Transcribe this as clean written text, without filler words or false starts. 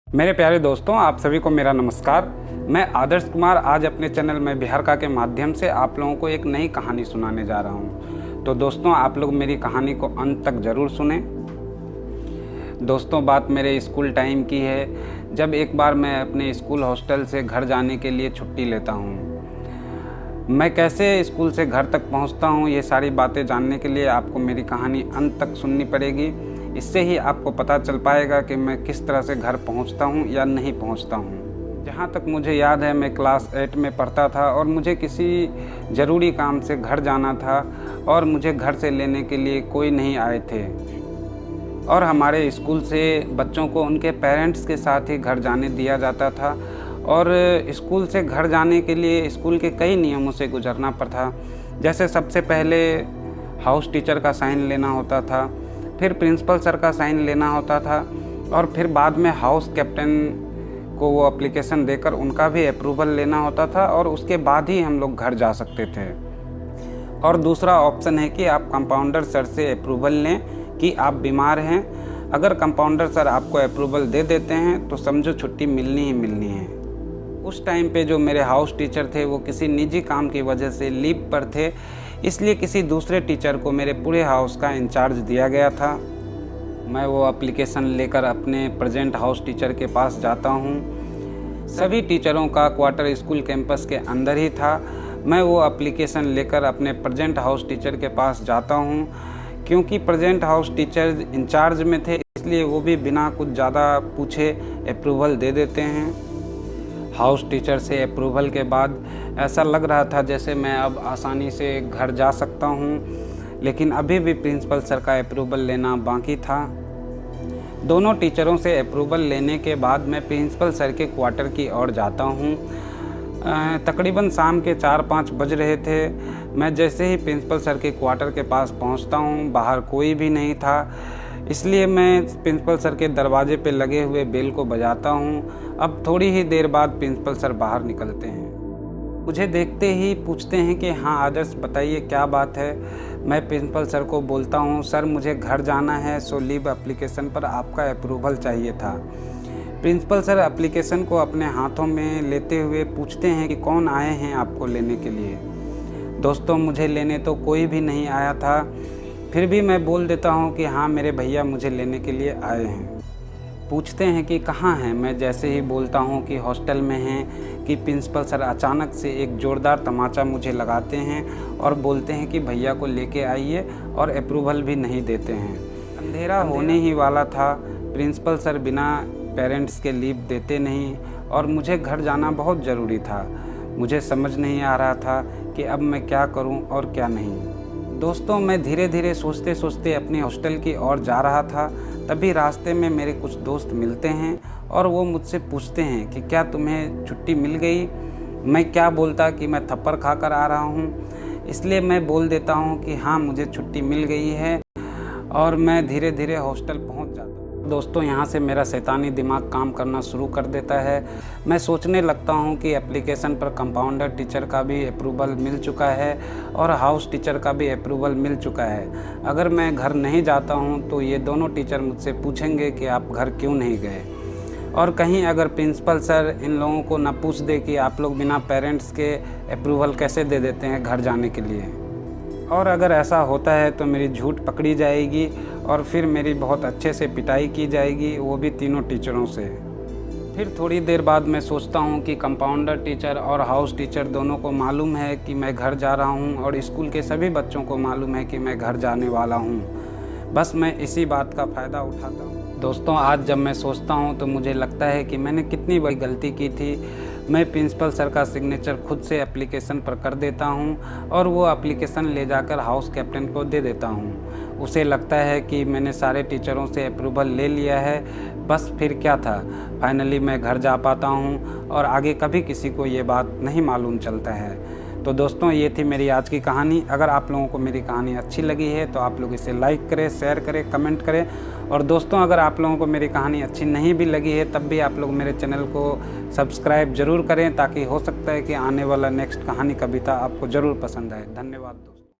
मेरे प्यारे दोस्तों, आप सभी को मेरा नमस्कार। मैं आदर्श कुमार आज अपने चैनल में बिहार का के माध्यम से आप लोगों को एक नई कहानी सुनाने जा रहा हूं। तो दोस्तों, आप लोग मेरी कहानी को अंत तक ज़रूर सुने। दोस्तों, बात मेरे स्कूल टाइम की है, जब एक बार मैं अपने स्कूल हॉस्टल से घर जाने के लिए छुट्टी लेता हूं। मैं कैसे स्कूल से घर तक पहुंचता हूं, ये सारी बातें जानने के लिए आपको मेरी कहानी अंत तक सुननी पड़ेगी। इससे ही आपको पता चल पाएगा कि मैं किस तरह से घर पहुंचता हूं या नहीं पहुंचता हूं। जहां तक मुझे याद है, मैं क्लास 8 में पढ़ता था और मुझे किसी ज़रूरी काम से घर जाना था और मुझे घर से लेने के लिए कोई नहीं आए थे। और हमारे स्कूल से बच्चों को उनके पेरेंट्स के साथ ही घर जाने दिया जाता था। और स्कूल से घर जाने के लिए स्कूल के कई नियमों से गुजरना पड़ता। जैसे सबसे पहले हाउस टीचर का साइन लेना होता था, फिर प्रिंसिपल सर का साइन लेना होता था और फिर बाद में हाउस कैप्टन को वो एप्लीकेशन देकर उनका भी अप्रूवल लेना होता था और उसके बाद ही हम लोग घर जा सकते थे। और दूसरा ऑप्शन है कि आप कंपाउंडर सर से अप्रूवल लें कि आप बीमार हैं। अगर कंपाउंडर सर आपको अप्रूवल दे देते हैं तो समझो छुट्टी मिलनी ही मिलनी है। उस टाइम पे जो मेरे हाउस टीचर थे वो किसी निजी काम की वजह से लीव पर थे, इसलिए किसी दूसरे टीचर को मेरे पूरे हाउस का इंचार्ज दिया गया था। मैं वो एप्लीकेशन लेकर अपने प्रेजेंट हाउस टीचर के पास जाता हूँ। सभी टीचरों का क्वार्टर स्कूल कैंपस के अंदर ही था। मैं वो एप्लीकेशन लेकर अपने प्रेजेंट हाउस टीचर के पास जाता हूँ। क्योंकि प्रेजेंट हाउस टीचर इंचार्ज में थे, इसलिए वो भी बिना कुछ ज़्यादा पूछे अप्रूवल दे देते हैं। हाउस टीचर से अप्रूवल के बाद ऐसा लग रहा था जैसे मैं अब आसानी से घर जा सकता हूं, लेकिन अभी भी प्रिंसिपल सर का अप्रूवल लेना बाकी था। दोनों टीचरों से अप्रूवल लेने के बाद मैं प्रिंसिपल सर के क्वार्टर की ओर जाता हूं। तकरीबन शाम के 4-5 बज रहे थे। मैं जैसे ही प्रिंसिपल सर के क्वार्टर के पास पहुंचता हूं, बाहर कोई भी नहीं था, इसलिए मैं प्रिंसिपल सर के दरवाजे पे लगे हुए बेल को बजाता हूँ। अब थोड़ी ही देर बाद प्रिंसिपल सर बाहर निकलते हैं। मुझे देखते ही पूछते हैं कि हाँ आदर्श, बताइए क्या बात है। मैं प्रिंसिपल सर को बोलता हूँ, सर मुझे घर जाना है, सो लीव एप्लीकेशन पर आपका अप्रूवल चाहिए था। प्रिंसिपल सर एप्लीकेशन को अपने हाथों में लेते हुए पूछते हैं कि कौन आए हैं आपको लेने के लिए। दोस्तों, मुझे लेने तो कोई भी नहीं आया था, फिर भी मैं बोल देता हूँ कि हाँ मेरे भैया मुझे लेने के लिए आए हैं। पूछते हैं कि कहाँ हैं। मैं जैसे ही बोलता हूँ कि हॉस्टल में हैं कि प्रिंसिपल सर अचानक से एक ज़ोरदार तमाचा मुझे लगाते हैं और बोलते हैं कि भैया को लेके आइए, और अप्रूवल भी नहीं देते हैं। अंधेरा होने ही वाला था। प्रिंसिपल सर बिना पेरेंट्स के लीव देते नहीं और मुझे घर जाना बहुत ज़रूरी था। मुझे समझ नहीं आ रहा था कि अब मैं क्या करूँ और क्या नहीं। दोस्तों, मैं धीरे धीरे सोचते सोचते अपने हॉस्टल की ओर जा रहा था। तभी रास्ते में मेरे कुछ दोस्त मिलते हैं और वो मुझसे पूछते हैं कि क्या तुम्हें छुट्टी मिल गई। मैं क्या बोलता कि मैं थप्पड़ खाकर आ रहा हूँ, इसलिए मैं बोल देता हूँ कि हाँ मुझे छुट्टी मिल गई है, और मैं धीरे धीरे हॉस्टल पहुँच जाता हूँ। दोस्तों, यहाँ से मेरा शैतानी दिमाग काम करना शुरू कर देता है। मैं सोचने लगता हूँ कि एप्लीकेशन पर कंपाउंडर टीचर का भी अप्रूवल मिल चुका है और हाउस टीचर का भी अप्रूवल मिल चुका है। अगर मैं घर नहीं जाता हूँ तो ये दोनों टीचर मुझसे पूछेंगे कि आप घर क्यों नहीं गए। और कहीं अगर प्रिंसिपल सर इन लोगों को ना पूछ दे कि आप लोग बिना पेरेंट्स के अप्रूवल कैसे दे देते हैं घर जाने के लिए, और अगर ऐसा होता है तो मेरी झूठ पकड़ी जाएगी और फिर मेरी बहुत अच्छे से पिटाई की जाएगी, वो भी तीनों टीचरों से। फिर थोड़ी देर बाद मैं सोचता हूँ कि कंपाउंडर टीचर और हाउस टीचर दोनों को मालूम है कि मैं घर जा रहा हूँ और स्कूल के सभी बच्चों को मालूम है कि मैं घर जाने वाला हूँ। बस मैं इसी बात का फ़ायदा उठाता हूँ। दोस्तों, आज जब मैं सोचता हूँ तो मुझे लगता है कि मैंने कितनी बड़ी गलती की थी। मैं प्रिंसिपल सर का सिग्नेचर खुद से एप्लीकेशन पर कर देता हूँ और वो एप्लीकेशन ले जाकर हाउस कैप्टन को दे देता हूँ। उसे लगता है कि मैंने सारे टीचरों से अप्रूवल ले लिया है, बस फिर क्या था। फाइनली मैं घर जा पाता हूँ और आगे कभी किसी को ये बात नहीं मालूम चलता है। तो दोस्तों, ये थी मेरी आज की कहानी। अगर आप लोगों को मेरी कहानी अच्छी लगी है तो आप लोग इसे लाइक करें, शेयर करें, कमेंट करें। और दोस्तों, अगर आप लोगों को मेरी कहानी अच्छी नहीं भी लगी है तब भी आप लोग मेरे चैनल को सब्सक्राइब ज़रूर करें, ताकि हो सकता है कि आने वाला नेक्स्ट कहानी कविता आपको ज़रूर पसंद आए। धन्यवाद दोस्तों।